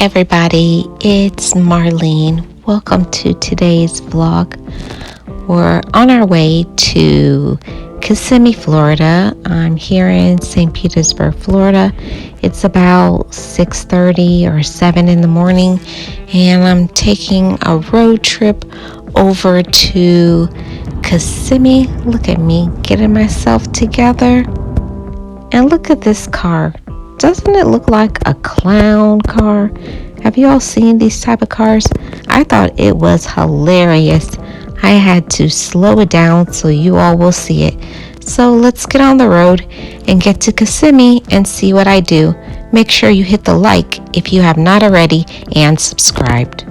everybody, it's Marlene. Welcome to today's vlog. We're on our way to Kissimmee, Florida. I'm here in St. Petersburg, Florida. It's about 6:30 or 7 in the morning, and I'm taking a road trip over to Kissimmee. Look at me getting myself together. And look at this car. Doesn't it look like a clown car? Have you all seen these type of cars? I thought it was hilarious. I had to slow it down so you all will see it. So let's get on the road and get to Kissimmee and see what I do. Make sure you hit the like if you have not already and subscribed.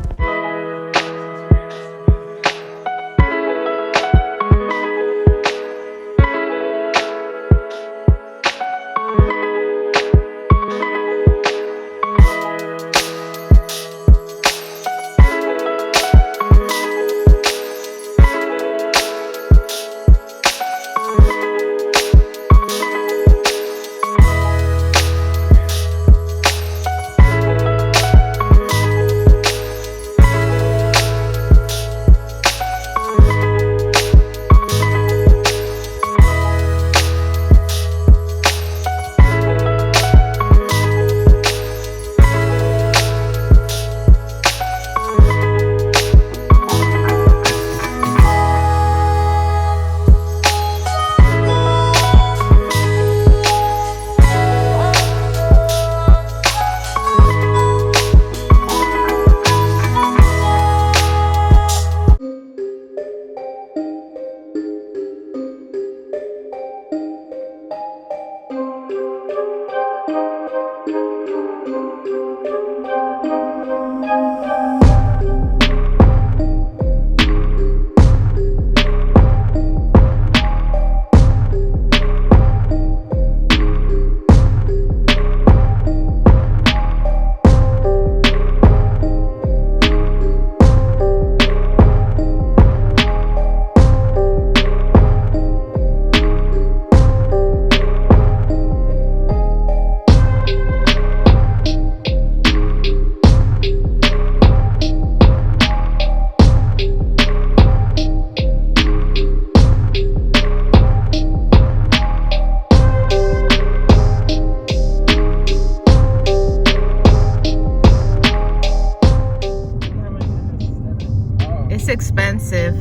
It's expensive.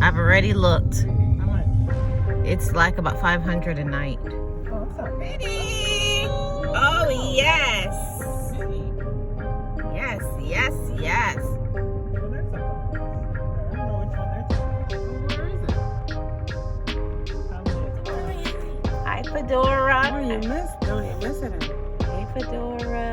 I've already looked. How much? It's like about $500 a night. Oh, it's not bad. Pretty. Oh yes. Yes, yes, yes. Well, there's a box. I don't know which one they're talking about. Where is it? Hi Fedora. Oh, you missed. No, you missed it. Hey Fedora.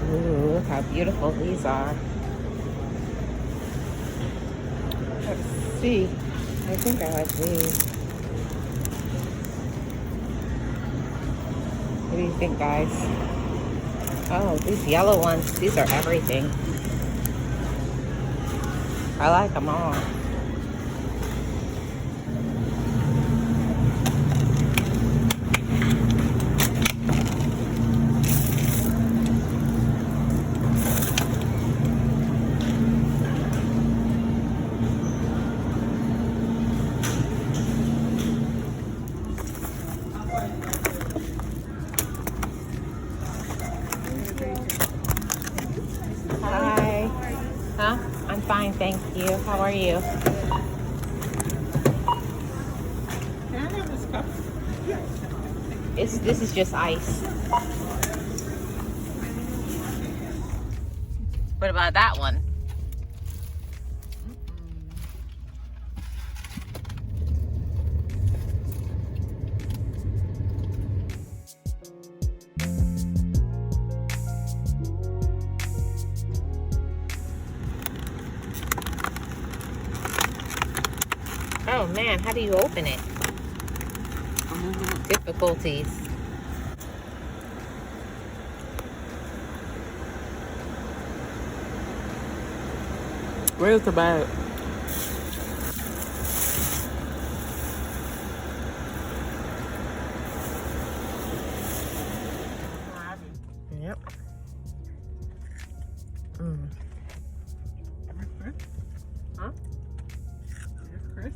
Ooh, look how beautiful these are. Let's see. I think I like these. What do you think, guys? Oh, these yellow ones. These are everything. I like them all. Hi. Huh? I'm fine, thank you. How are you? Can I have this cup? This is just ice. What about that one? Oh man, how do you open it? Difficulties. Where's the bag? Yep. Huh? Chris?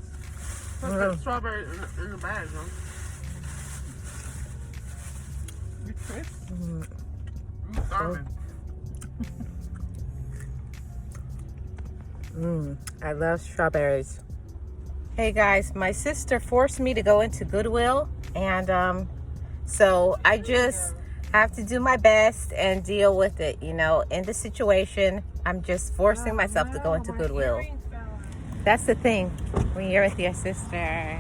Put the strawberry in the bag, huh? You Chris? I'm starving. I love strawberries. Hey guys, my sister forced me to go into Goodwill, and so I just have to do my best and deal with it. You know, in the situation, I'm just forcing myself to go into Goodwill. That's the thing when you're with your sister.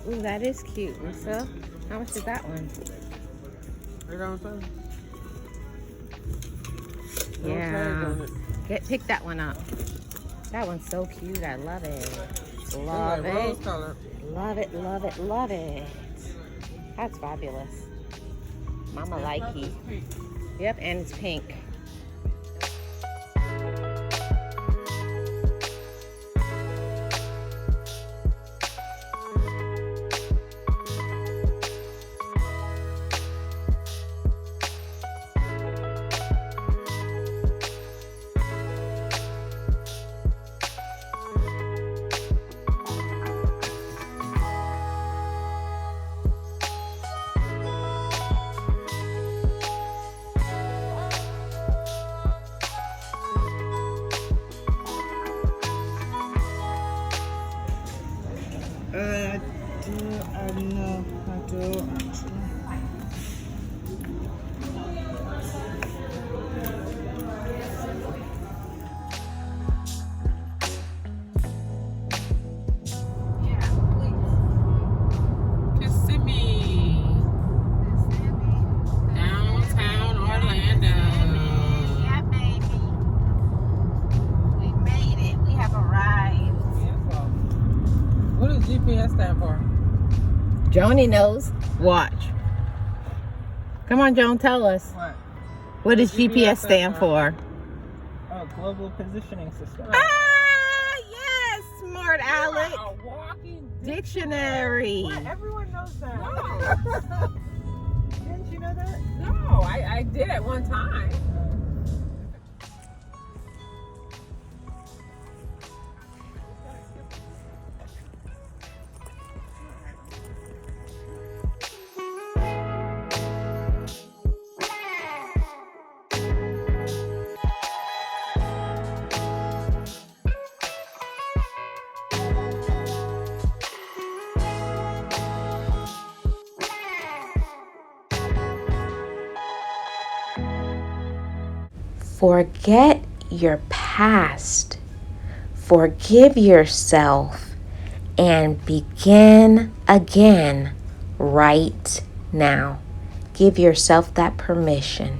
Ooh, that is cute. And so, how much is that one? Yeah. Pick that one up. That one's so cute. I love it. Love it. Rose color. Love it, love it, love it. That's fabulous. Mama likey. Yep, and it's pink. No, I do actually. Kissimmee. Downtown Orlando. Yeah, baby. We made it. We have arrived. What does GPS stand for? Joni knows. Watch. Come on, Joan, tell us. What? What does GPS stand for? Oh, Global Positioning System. Ah, yes, smart Alex. A walking Dictionary. What? Everyone knows that. No. Didn't you know that? No, I did at one time. Forget your past. Forgive yourself and begin again right now. Give yourself that permission.